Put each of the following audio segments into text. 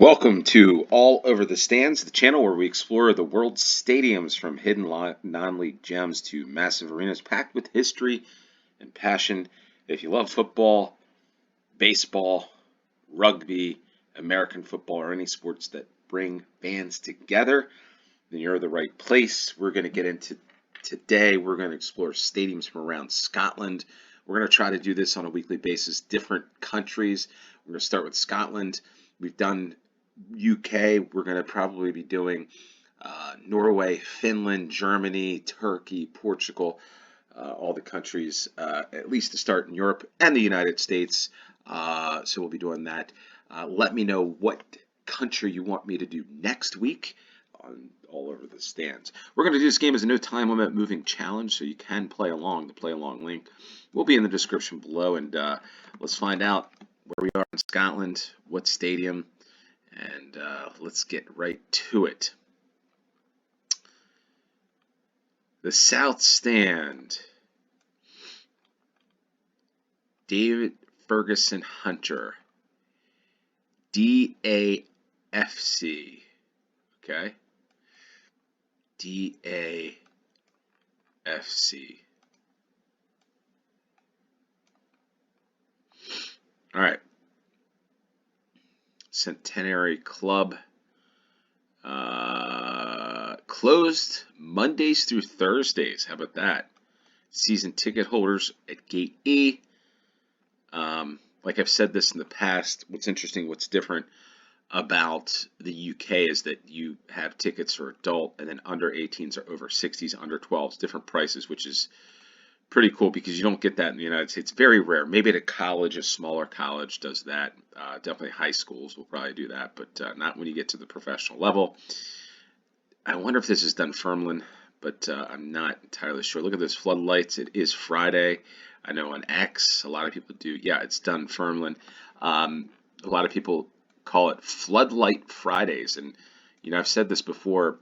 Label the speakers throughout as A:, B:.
A: Welcome to All Over the Stands, the channel where we explore the world's stadiums from hidden non-league gems to massive arenas packed with history and passion. If you love football, baseball, rugby, American football, or any sports that bring fans together, then you're the right place. We're going to get into today, we're going to explore stadiums from around Scotland. We're going to try to do this on a weekly basis, different countries. We're going to start with Scotland. We've done UK. We're going to probably be doing Norway, Finland, Germany, Turkey, Portugal, all the countries, at least to start in Europe and the United States. So we'll be doing that. Let me know what country you want me to do next week on All Over the Stands. We're going to do this game as a no time limit moving challenge, so you can play along. The play along link will be in the description below, and let's find out where we are in Scotland, what stadium, and let's get right to it. The South Stand. David Ferguson Hunter. DAFC. Okay. DAFC. All right. Centenary Club. Closed Mondays through Thursdays. How about that? Season ticket holders at Gate E. Like I've said this in the past, what's interesting, what's different about the UK is that you have tickets for adult, and then under 18s or over 60s, under 12s, different prices, which is pretty cool because you don't get that in the United States. Very rare. Maybe at a college, a smaller college does that. Definitely high schools will probably do that, but not when you get to the professional level. I wonder if this is Dunfermline, but I'm not entirely sure. Look at those floodlights. It is Friday. I know on X, a lot of people do. Yeah, it's Dunfermline. A lot of people call it Floodlight Fridays. And, you know, I've said this before.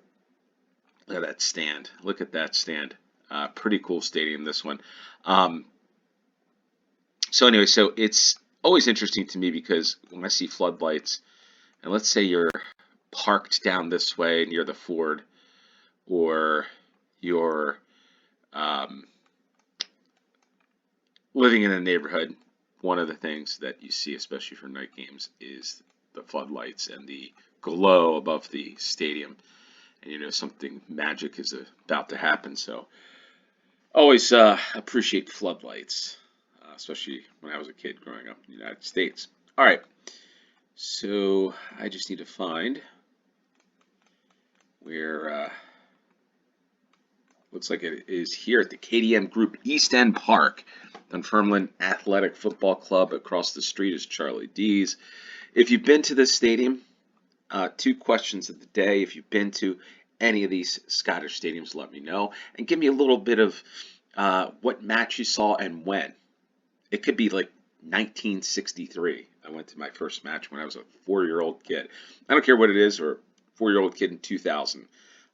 A: Look at that stand. Look at that stand. Pretty cool stadium, this one. So anyway, so it's always interesting to me because when I see floodlights, and let's say you're parked down this way near the ford, or you're living in a neighborhood, one of the things that you see, especially for night games, is the floodlights and the glow above the stadium. And you know something magic is about to happen. So always appreciate floodlights, especially when I was a kid growing up in the United States. All right, so I just need to find where looks like it is here at the KDM Group East End Park. Dunfermline Athletic Football Club. Across the street is Charlie D's. If you've been to this stadium, two questions of the day. If you've been to any of these Scottish stadiums, let me know. And give me a little bit of what match you saw and when. It could be like 1963. I went to my first match when I was a 4-year-old kid. I don't care what it is, or a 4-year-old kid in 2000.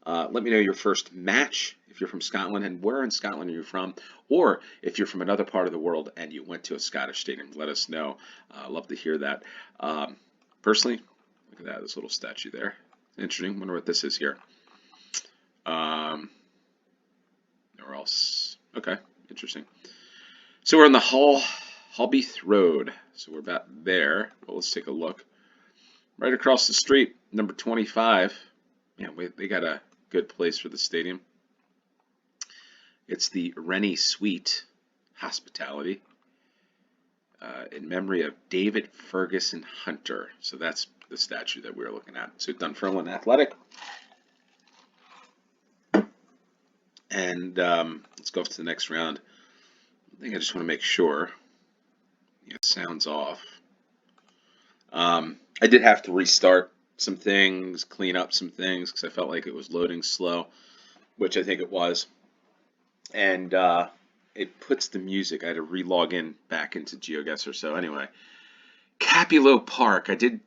A: Let me know your first match if you're from Scotland, and where in Scotland are you from, or if you're from another part of the world and you went to a Scottish stadium, let us know. Love to hear that. Personally, look at that, this little statue there. Interesting. Wonder what this is here. Nowhere else. Okay, interesting. So we're on the Holbeath Road. So we're about there. Well, let's take a look. Right across the street, number 25. Man, they got a good place for the stadium. It's the Rennie Suite Hospitality in memory of David Ferguson Hunter. So that's the statue that we're looking at. So Dunfermline Athletic. And let's go to the next round. I think I just want to make sure. Yeah, sound's off. I did have to restart some things, clean up some things, because I felt like it was loading slow, which I think it was. And it puts the music. I had to re-log in back into GeoGuessr. So anyway, Capulo Park. I did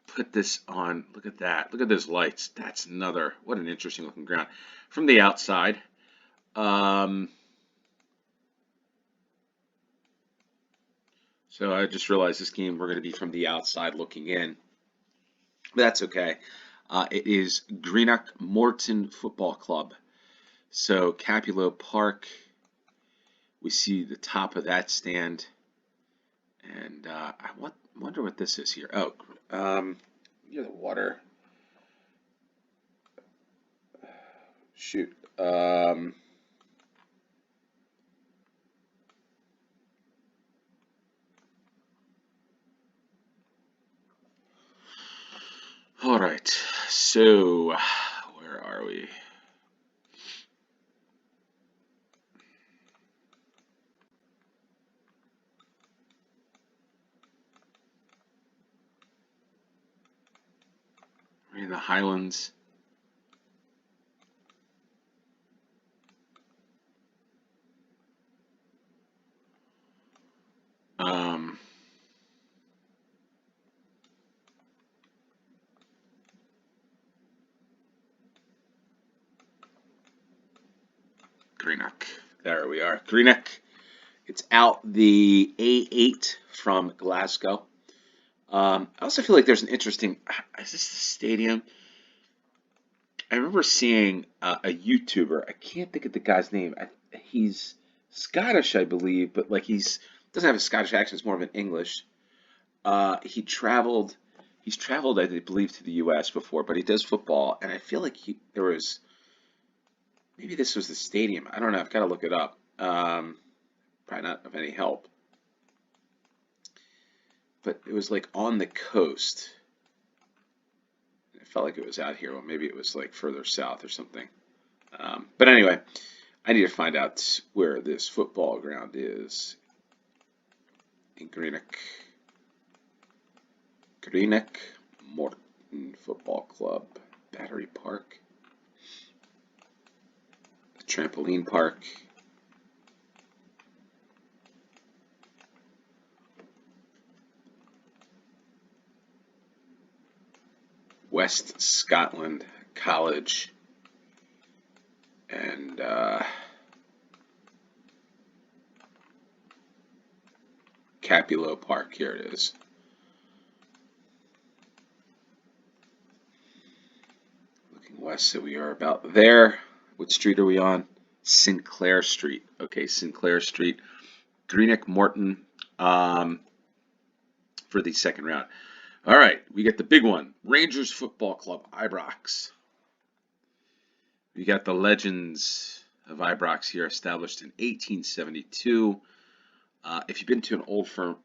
A: put this on. Look at that. Look at those lights. That's another. What an interesting looking ground. From the outside. So I just realized this game we're going to be from the outside looking in. But that's okay. It is Greenock Morton Football Club. So Capulo Park, we see the top of that stand, and wonder what this is here. Oh, near the water. Shoot. All right. So, where are we? We're in the Highlands. Um, Greenock. There we are. Greenock. It's out the A8 from Glasgow. I also feel like there's an interesting. Is this the stadium? I remember seeing a YouTuber. I can't think of the guy's name. He's Scottish, I believe, but like he's doesn't have a Scottish accent. It's more of an English. He traveled. He's traveled, I believe, to the U.S. before, but he does football, and I feel like there was maybe this was the stadium. I don't know. I've got to look it up. Probably not of any help, but it was like on the coast. It felt like it was out here. Well, maybe it was like further south or something. But anyway, I need to find out where this football ground is in Greenock. Greenock Morton Football Club, Battery Park, the trampoline park. West Scotland College, and Capulo Park. Here it is. Looking west, so we are about there. What street are we on? Sinclair Street. Okay, Sinclair Street. Greenock Morton for the second round. All right, we get the big one. Rangers Football Club, Ibrox. We got the legends of Ibrox here, established in 1872. If you've been to an old firm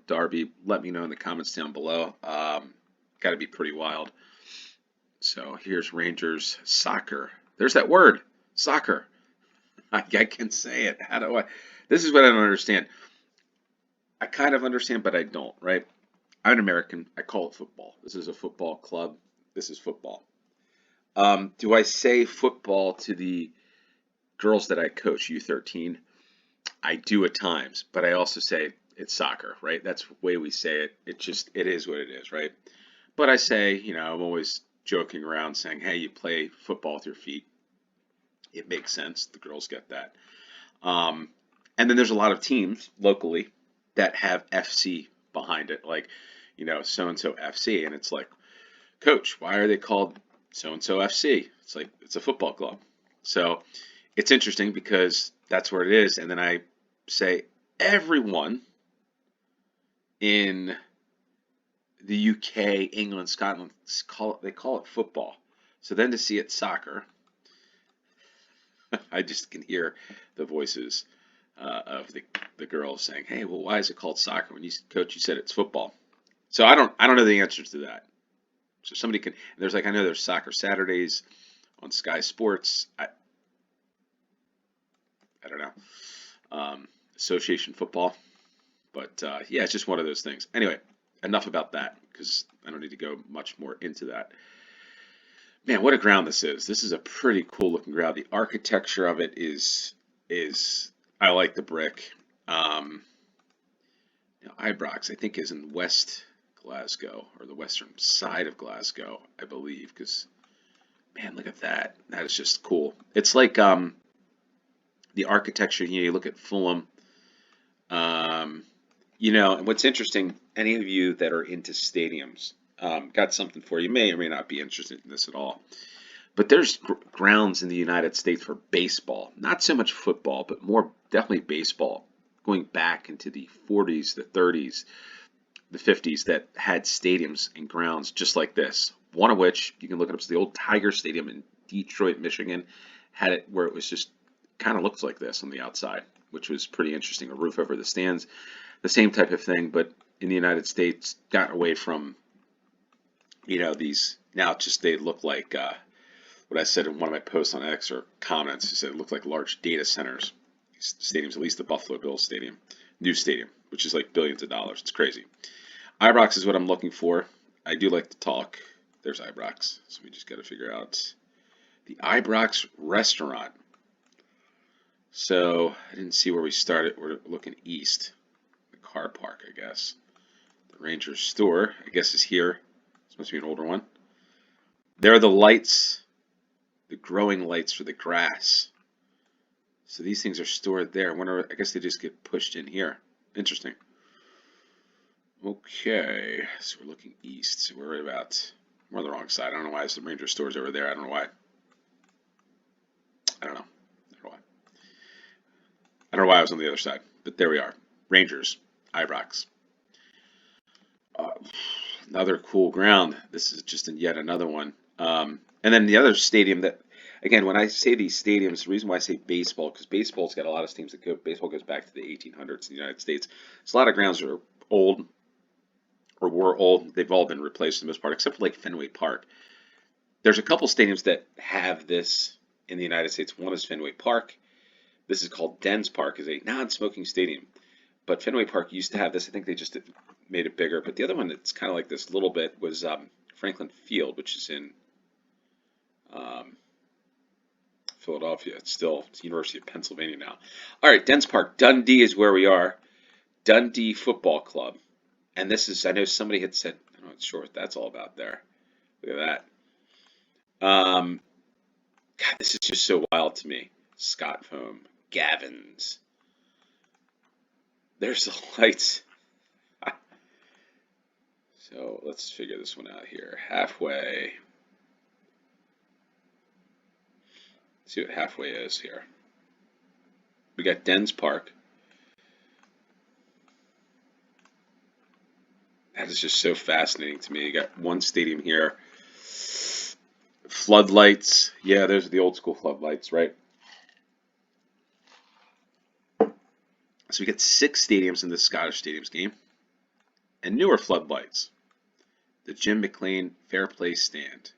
A: derby, let me know in the comments down below. Got to be pretty wild. So here's Rangers soccer. There's that word, soccer. I can say it. How do I? This is what I don't understand. I kind of understand, but I don't, right? I'm an American. I call it football. This is a football club. This is football. Do I say football to the girls that I coach, U13? I do at times, but I also say it's soccer, right? That's the way we say it. It is what it is, right? But I say, I'm always joking around saying, hey, you play football with your feet. It makes sense. The girls get that. And then there's a lot of teams locally that have FC behind it, like, so and so FC. And it's like, coach, why are they called so and so FC? It's like, it's a football club. So it's interesting because that's where it is. And then I say, everyone in the UK, England, Scotland, they call it football. So then to see it soccer, I just can hear the voices of the girls saying, "Hey, well, why is it called soccer? When coach, you said it's football." So I don't know the answers to that. So somebody can. I know there's soccer Saturdays on Sky Sports. I don't know. Association football, but yeah, it's just one of those things. Anyway, enough about that because I don't need to go much more into that. Man, what a ground this is. This is a pretty cool looking ground. The architecture of it is I like the brick. Ibrox, I think, is in West Glasgow or the western side of Glasgow, I believe. Because man, look at that. That is just cool. It's like the architecture. You look at Fulham. And what's interesting, any of you that are into stadiums, Got something for you. May or may not be interested in this at all. But there's grounds in the United States for baseball. Not so much football, but more definitely baseball. Going back into the 40s, the 30s, the 50s that had stadiums and grounds just like this. One of which, you can look it up, is the old Tiger Stadium in Detroit, Michigan. Had it where it was just kind of looks like this on the outside, which was pretty interesting. A roof over the stands, the same type of thing, but in the United States, got away from, these. Now it's just they look like what I said in one of my posts on X or comments. I said it looked like large data centers. Stadiums, at least the Buffalo Bills stadium, new stadium, which is like billions of dollars. It's crazy. Ibrox is what I'm looking for. I do like to talk. There's Ibrox. So we just got to figure out the Ibrox restaurant. So I didn't see where we started. We're looking east. The car park, I guess. The Rangers store, I guess, is here. This must be an older one. There are the lights, the growing lights for the grass. So these things are stored there. I guess they just get pushed in here. Interesting. Okay, so we're looking east. So we're right about, we're on the wrong side. I don't know why there's some Ranger stores over there. I don't know why. I don't know. I don't know why I was on the other side, but there we are. Rangers, Ibrox. Another cool ground. This is just yet another one. And then the other stadium that, again, when I say these stadiums, the reason why I say baseball, because baseball's got a lot of teams that go, baseball goes back to the 1800s in the United States. So a lot of grounds are old or were old. They've all been replaced for the most part, except for like Fenway Park. There's a couple stadiums that have this in the United States. One is Fenway Park. This is called Dens Park, is a non-smoking stadium. But Fenway Park used to have this. I think they just made it bigger. But the other one that's kind of like this a little bit was Franklin Field, which is in Philadelphia. It's University of Pennsylvania now. All right, Dens Park. Dundee is where we are. Dundee Football Club. And this is, I know somebody had said, I'm not sure what that's all about there. Look at that. God, this is just so wild to me. Scott Foam. Gavin's. There's the lights. So let's figure this one out here. Halfway. Let's see what halfway is here. We got Dens Park. That is just so fascinating to me. You got one stadium here. Floodlights. Yeah, those are the old school floodlights, right? So we got 6 stadiums in the Scottish Stadiums game. And newer floodlights. The Jim McLean Fair Play Stand.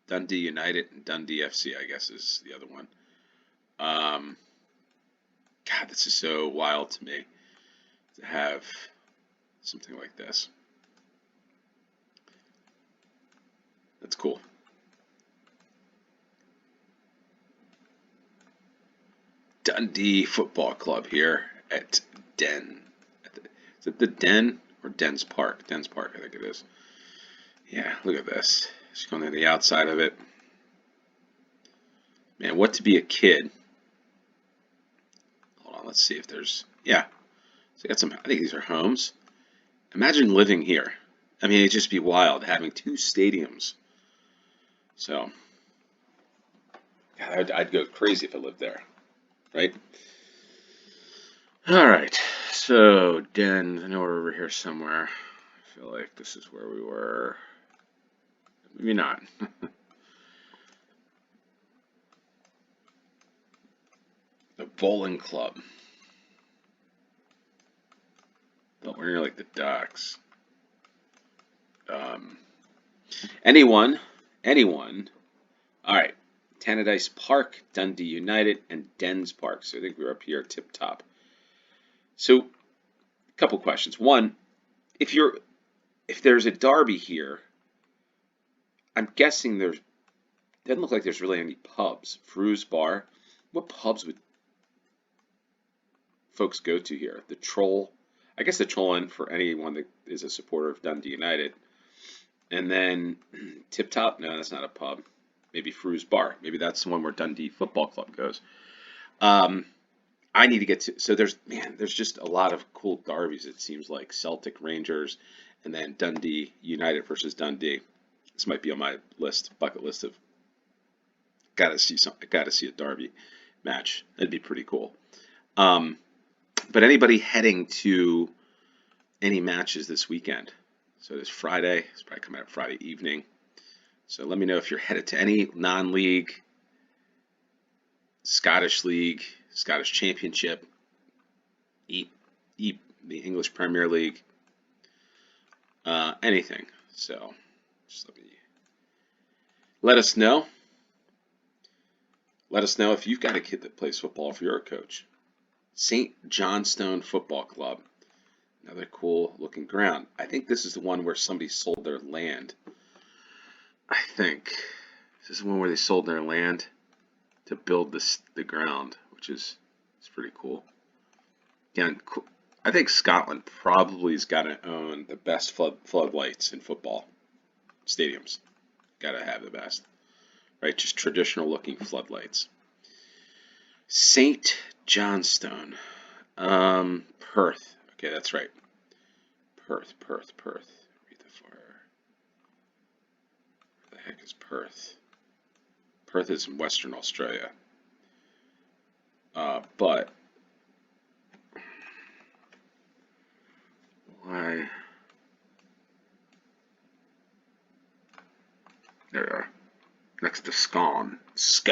A: Dundee United and Dundee FC, I guess, is the other one. God, this is so wild to me to have something like this. That's cool. Dundee Football Club here at Den. Is it the Den or Dens Park? Dens Park, I think it is. Yeah, look at this. Just going to the outside of it. Man, what to be a kid. Hold on, let's see if there's, yeah. So I got some, I think these are homes. Imagine living here. I mean, it'd just be wild having 2 stadiums. So, God, I'd go crazy if I lived there, right? All right, so Den, I know we're over here somewhere. I feel like this is where we were. Maybe not. The bowling club. But we're near like the docks. Anyone. All right, Tannadice Park, Dundee United, and Dens Park. So I think we're up here tip top. So, a couple questions. One, if there's a derby here, I'm guessing doesn't look like there's really any pubs. Frew's Bar. What pubs would folks go to here? The Troll. I guess the Troll Inn for anyone that is a supporter of Dundee United. And then Tip Top. No, that's not a pub. Maybe Frew's Bar. Maybe that's the one where Dundee Football Club goes. I need to get to, so there's just a lot of cool derbies, it seems like. Celtic Rangers, and then Dundee United versus Dundee. This might be on my bucket list of gotta see a derby match. That'd be pretty cool. But anybody heading to any matches this weekend? So this Friday, it's probably coming out Friday evening. So let me know if you're headed to any non-league, Scottish League, Scottish Championship, the English Premier League, anything. So just let us know. Let us know if you've got a kid that plays football, if you're a coach. St. Johnstone Football Club. Another cool looking ground. I think this is the one where somebody sold their land. I think this is the one where they sold their land to build the ground, which is pretty cool. Again, I think Scotland probably has got to own the best floodlights in football stadiums. Got to have the best, right? Just traditional looking floodlights. St. Johnstone, Perth. Okay, that's right. Perth. Read the fire. Where the heck is Perth? Perth is in Western Australia. But why? There we are. Next to Scone. So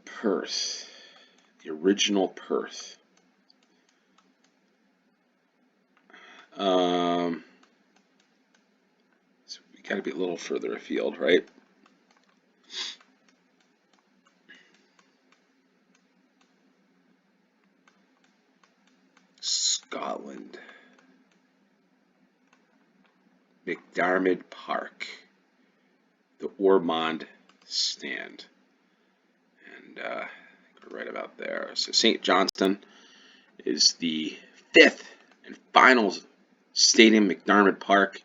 A: Perth. The original Perth. So we got to be a little further afield, right? Scotland. McDiarmid Park. The Ormond Stand. And we're right about there. So St. Johnstone is the 5th and final stadium, McDiarmid Park,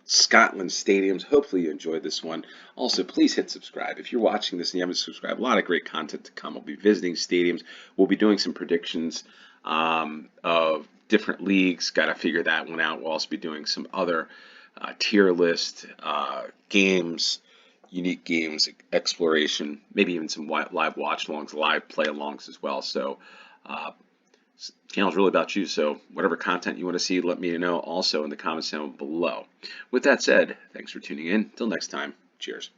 A: Scotland stadiums. Hopefully you enjoyed this one. Also, please hit subscribe. If you're watching this and you haven't subscribed, a lot of great content to come. We'll be visiting stadiums. We'll be doing some predictions of different leagues. Got to figure that one out. We'll also be doing some other tier list games, unique games, exploration, maybe even some live watch-alongs, live play-alongs as well. So channel is really about you, so whatever content you want to see, let me know also in the comments down below. With that said, thanks for tuning in. Till next time, cheers.